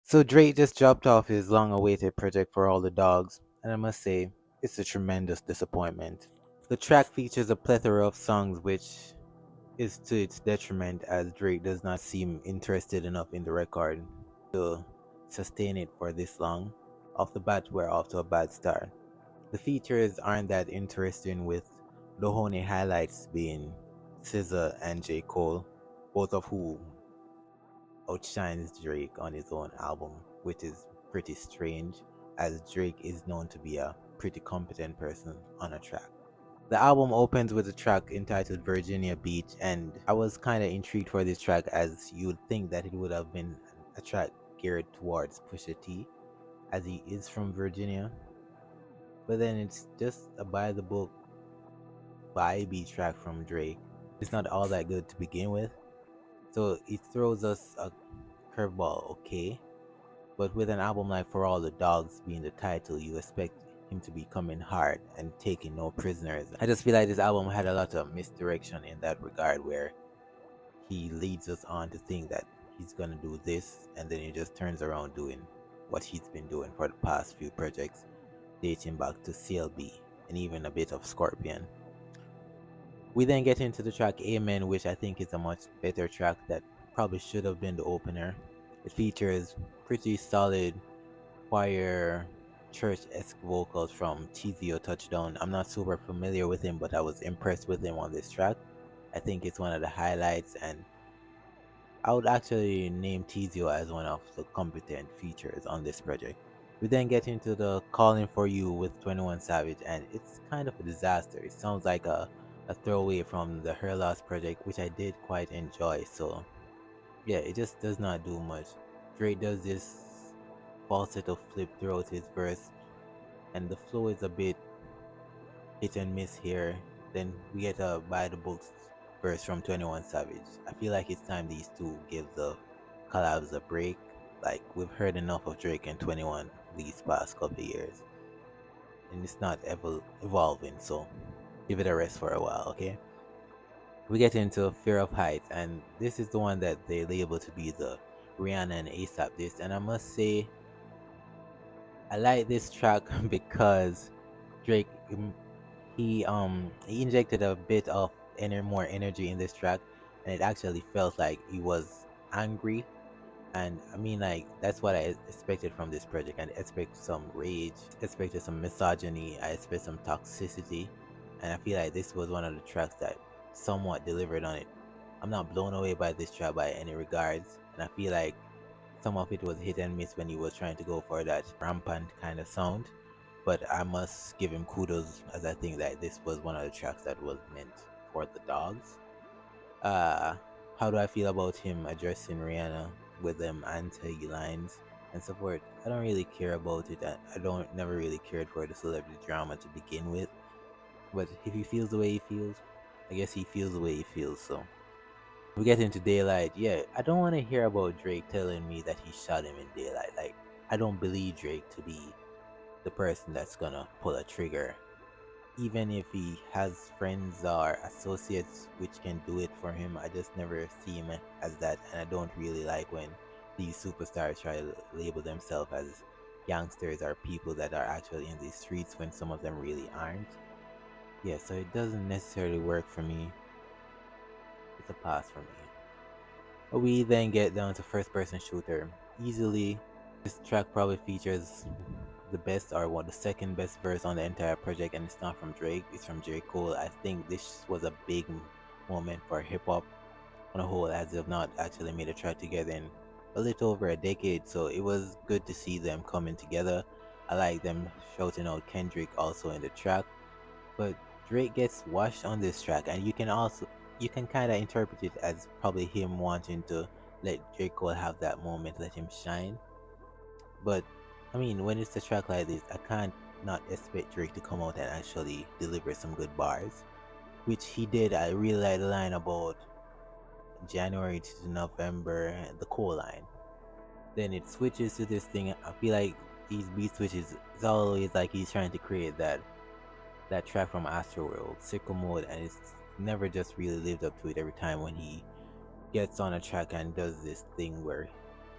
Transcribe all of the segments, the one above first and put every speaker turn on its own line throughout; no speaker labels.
So Drake just dropped off his long-awaited project for all the dogs, and I must say, it's a tremendous disappointment. The track features a plethora of songs which is to its detriment as Drake does not seem interested enough in the record to sustain it for this long. Off the bat, we're off to a bad start. The features aren't that interesting, with the only highlights being SZA and J. Cole, both of who outshines Drake on his own album, which is pretty strange as Drake is known to be a pretty competent person on a track. The album opens with a track entitled Virginia Beach, and I was kind of intrigued for this track as you would think that it would have been a track geared towards Pusha T, as he is from Virginia. But then it's just a by the book vibey track from Drake. It's not all that good to begin with, so it throws us a curveball, okay? But with an album like For All the Dogs being the title, you expect him to be coming hard and taking no prisoners. I just feel like this album had a lot of misdirection in that regard, where he leads us on to think that he's gonna do this, and then he just turns around doing what he's been doing for the past few projects, dating back to CLB and even a bit of Scorpion. We then get into the track Amen, which I think is a much better track that probably should have been the opener. It features pretty solid choir church-esque vocals from Tizio Touchdown. I'm not super familiar with him, but I was impressed with him on this track. I think it's one of the highlights, and I would actually name Tizio as one of the competent features on this project. We then get into the Calling for You with 21 Savage, and it's kind of a disaster. It sounds like a throwaway from the Her Lost project, which I did quite enjoy. So yeah, it just does not do much. Drake does this falsetto flip throughout his verse, and the flow is a bit hit and miss here. Then we get a by the books verse from 21 Savage. I feel like it's time these two give the collabs a break. Like, we've heard enough of Drake and 21 these past couple of years, and it's not evolving, so give it a rest for a while, okay? We get into Fear of Heights, and this is the one that they label to be the Rihanna and ASAP disc, and I must say I like this track because Drake he injected a bit of more energy in this track, and it actually felt like he was angry. And I mean, like, that's what I expected from this project. I expect some rage, expected some misogyny, I expect some toxicity, and I feel like this was one of the tracks that somewhat delivered on it. I'm not blown away by this track by any regards, and I feel like some of it was hit and miss when he was trying to go for that rampant kind of sound. But I must give him kudos, as I think that this was one of the tracks that was meant for the dogs. Uh, how do I feel about him addressing Rihanna with them anti lines and so forth? I don't really care about it. I don't never really cared for the celebrity drama to begin with. But if he feels the way he feels, I guess he feels the way he feels. So we get into Daylight. Yeah, I don't want to hear about Drake telling me that he shot him in Daylight. Like, I don't believe Drake to be the person that's gonna pull a trigger, even if he has friends or associates which can do it for him. I just never see him as that, and I don't really like when these superstars try to label themselves as youngsters or people that are actually in the streets when some of them really aren't. Yeah, so it doesn't necessarily work for me. It's a pass for me. We then get down to first person shooter. Easily, this track probably features the best or the second best verse on the entire project, and it's not from Drake, it's from J. Cole. I think this was a big moment for hip hop on a whole, as they have not actually made a track together in a little over a decade, so it was good to see them coming together. I like them shouting out Kendrick also in the track, but Drake gets washed on this track, and you can kind of interpret it as probably him wanting to let J. Cole have that moment, let him shine. But I mean, when it's a track like this, I can't not expect Drake to come out and actually deliver some good bars, which he did. I really like the line about January to November, the Cole line. Then it switches to this thing. I feel like these beat switches, it's always like he's trying to create that track from Astroworld, Sickle Mode, and it's never just really lived up to it every time when he gets on a track and does this thing where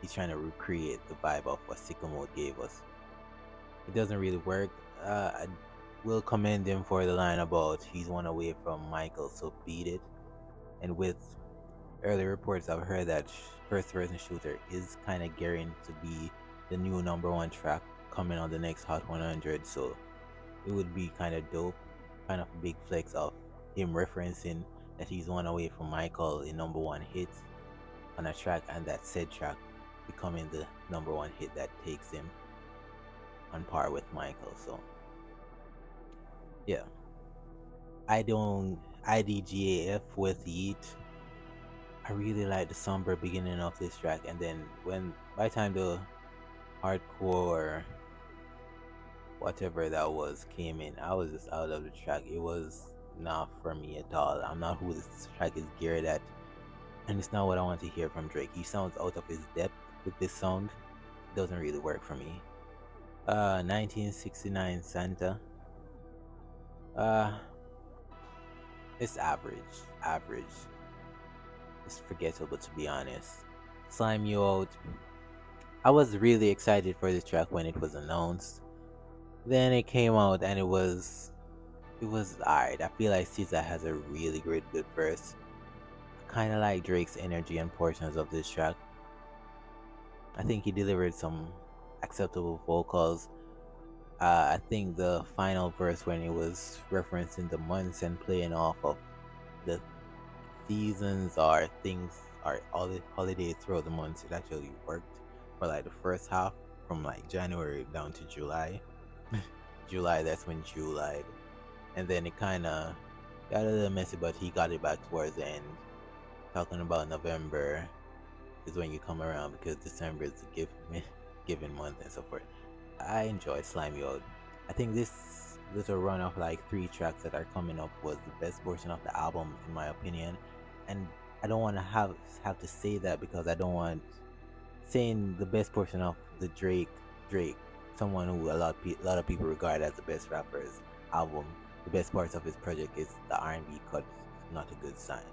he's trying to recreate the vibe of what Sicko Mode gave us. It doesn't really work. I will commend him for the line about he's one away from Michael, so beat it. And with early reports, I've heard that first person shooter is kind of gearing to be the new number one track coming on the next Hot 100, so it would be kind of dope, kind of a big flex of him referencing that he's one away from Michael in number one hits on a track, and that said track becoming the number one hit that takes him on par with Michael. So yeah, I don't IDGAF with Yeet. I really like the somber beginning of this track, and then when by the time the hardcore whatever that was came in, I was just out of the track. It was not for me at all. I'm not who this track is geared at, and it's not what I want to hear from Drake. He sounds out of his depth with this sound. It doesn't really work for me. 1969 Santa. Uh, it's average. Average. It's forgettable, to be honest. Slime You Out. I was really excited for this track when it was announced. Then it came out and it was alright. I feel like Caesar has a really great good verse. I kind of like Drake's energy and portions of this track. I think he delivered some acceptable vocals. I think the final verse when he was referencing the months and playing off of the seasons or things or all the holidays throughout the months, it actually worked for like the first half from like January down to July. July, that's when July, and then it kind of got a little messy, but he got it back towards the end. Talking about November is when you come around because December is the giving month and so forth. I enjoyed Slime You Out. I think this little run of like three tracks that are coming up was the best portion of the album in my opinion, and I don't want to have to say that because I don't want saying the best portion of the Drake, someone who a lot of people regard as the best rapper's album. The best parts of his project is the R&B cuts. Not a good sign,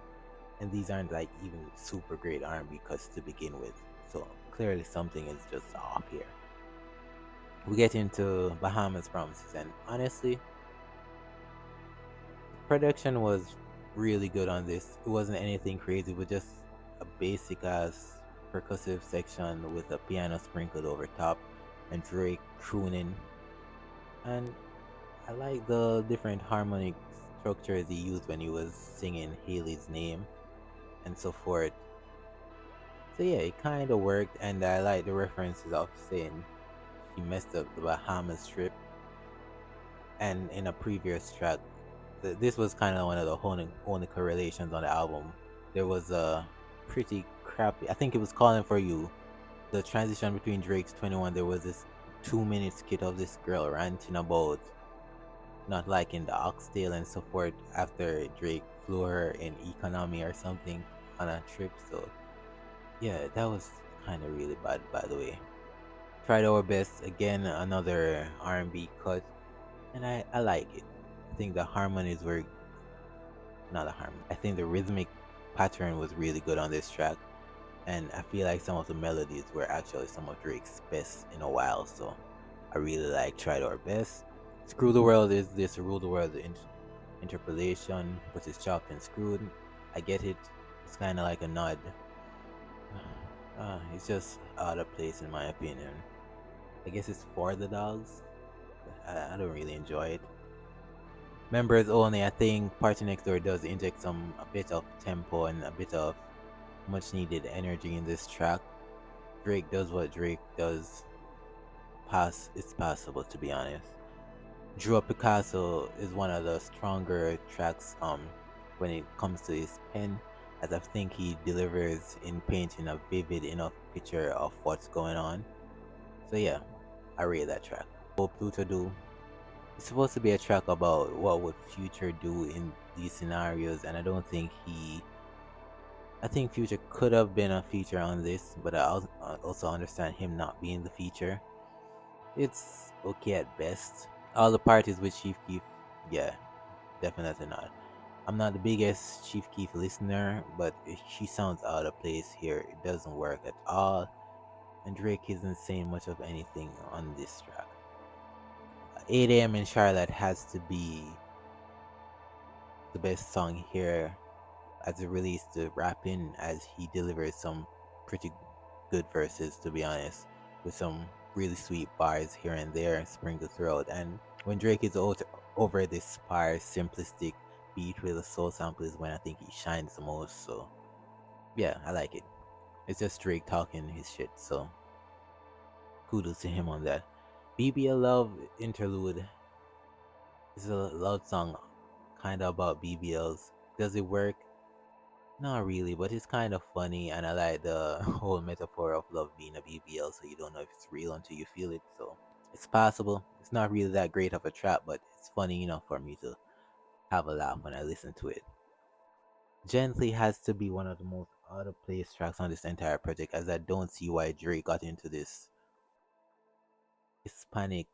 and these aren't like even super great R&B cuts to begin with. So clearly something is just off here. We get into Bahamas Promises, and honestly, production was really good on this. It wasn't anything crazy, but just a basic ass percussive section with a piano sprinkled over top and Drake crooning. And I like the different harmonic structures he used when he was singing Haley's name and so forth. So yeah, it kind of worked, and I like the references of saying he messed up the Bahamas trip. And in a previous track, this was kind of one of the only correlations on the album. There was a pretty crappy. I think it was Calling for You. The transition between Drake's 21. There was this 2 minute skit of this girl ranting about not liking the oxtail and so forth after Drake flew her in economy or something on a trip. So yeah, that was kind of really bad, by the way. Tried our best again, another R&B cut, and I like it. I think the harmonies were not a harmony. I think the rhythmic pattern was really good on this track, and I feel like some of the melodies were actually some of Drake's best in a while. So I really like Tried Our Best. Screw the World is this Rule the World interpolation, but it's chopped and screwed. I get it. It's kind of like a nod. It's just out of place in my opinion. I guess it's for the dogs. I don't really enjoy it. Members only. I think Party Next Door does inject a bit of tempo and a bit of much needed energy in this track. Drake does what Drake does. It's passable, to be honest. Drew Picasso is one of the stronger tracks when it comes to his pen, as I think he delivers in painting a vivid enough picture of what's going on. So yeah, I rate that track. What Pluto do? It's supposed to be a track about what would Future do in these scenarios, and I don't think he. I think Future could have been a feature on this, but I also understand him not being the feature. It's okay at best. All the parties with Chief Keef, yeah, definitely not. I'm not the biggest Chief Keef listener, but she sounds out of place here. It doesn't work at all. and Drake isn't saying much of anything on this track. 8 a.m. in Charlotte has to be the best song here as it relates to rapping, as he delivers some pretty good verses, to be honest, with some really sweet bars here and there sprinkled throughout. And when Drake is over this sparse, simplistic beat with a soul sample is when I think he shines the most. So yeah, I like it. It's just Drake talking his shit. So kudos to him on that. BBL Love Interlude is a love song, kind of about BBLs. Does it work? Not really, but it's kind of funny, and I like the whole metaphor of love being a BBL, so you don't know if it's real until you feel it. So it's possible. It's not really that great of a trap, but it's funny enough for me to have a laugh when I listen to it. Gently has to be one of the most out of place tracks on this entire project, as I don't see why Drake got into this Hispanic.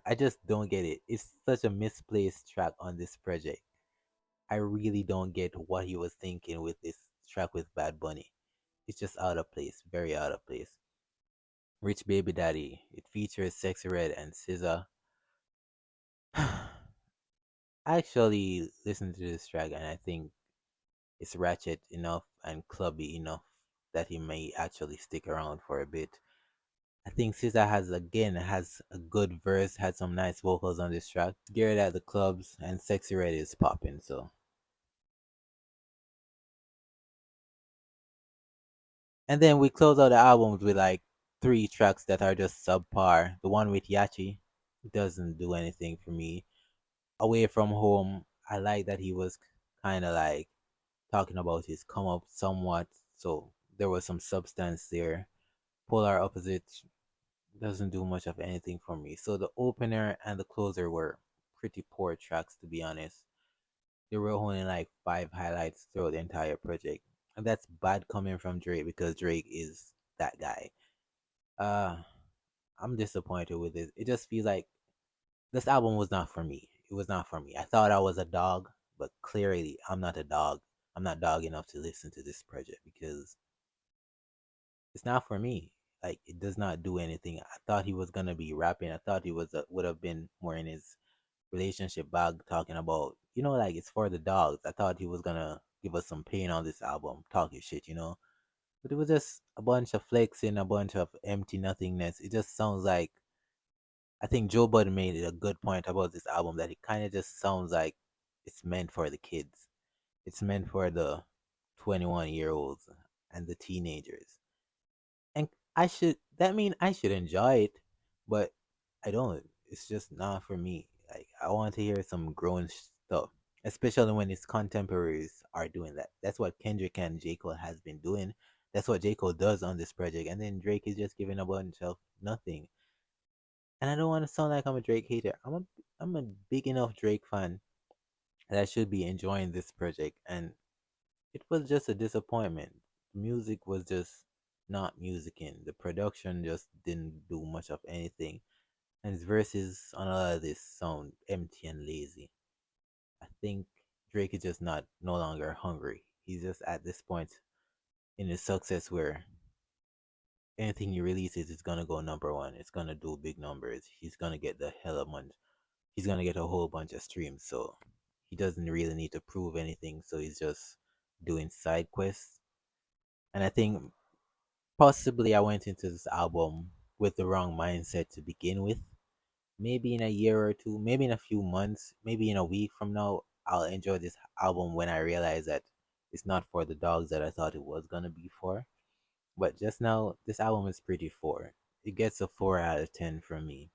I just don't get it. It's such a misplaced track on this project. I really don't get what he was thinking with this track with Bad Bunny. It's just out of place, very out of place. Rich Baby Daddy. It features Sexy Red and SZA. I actually listened to this track and I think it's ratchet enough and clubby enough that he may actually stick around for a bit. I think SZA has a good verse, had some nice vocals on this track. Geared at the clubs and Sexy Red is popping, so. And then we close out the albums with like three tracks that are just subpar. The one with Yachi doesn't do anything for me. Away from Home, I like that he was kind of like talking about his come up somewhat, so there was some substance there. Polar Opposites doesn't do much of anything for me. So the opener and the closer were pretty poor tracks, to be honest. There were only like five highlights throughout the entire project, and that's bad coming from Drake because Drake is that guy. Uh, I'm disappointed with it. It just feels like this album was not for me. It was not for me. I thought I was a dog, but clearly I'm not a dog. I'm not dog enough to listen to this project because it's not for me. Like it does not do anything. I thought he was gonna be rapping. I thought he would have been more in his relationship bag, talking about like it's for the dogs. I thought he was gonna give us some pain on this album, talking shit. But it was just a bunch of flexing, a bunch of empty nothingness. It just sounds like I think Joe Budden made it a good point about this album that it kind of just sounds like it's meant for the kids. It's meant for the 21-year-olds and the teenagers. And I should enjoy it, but I don't. It's just not for me. Like I want to hear some grown stuff, especially when its contemporaries are doing that. That's what Kendrick and J. Cole has been doing. That's what J. Cole does on this project, and then Drake is just giving a bunch of nothing. And I don't want to sound like I'm a Drake hater. I'm a big enough Drake fan that I should be enjoying this project, and it was just a disappointment. The music was just not musicking. The production just didn't do much of anything, and his verses on a lot of this sound empty and lazy. I think Drake is just not no longer hungry. He's just at this point in his success where anything he releases is gonna go number one. It's gonna do big numbers. He's gonna get the hell of money. He's gonna get a whole bunch of streams. So he doesn't really need to prove anything. So he's just doing side quests. And I think possibly I went into this album with the wrong mindset to begin with. Maybe in a year or two, maybe in a few months, maybe in a week from now, I'll enjoy this album when I realize that it's not for the dogs that I thought it was gonna be for. But just now, this album is pretty four. It gets a 4 out of 10 from me.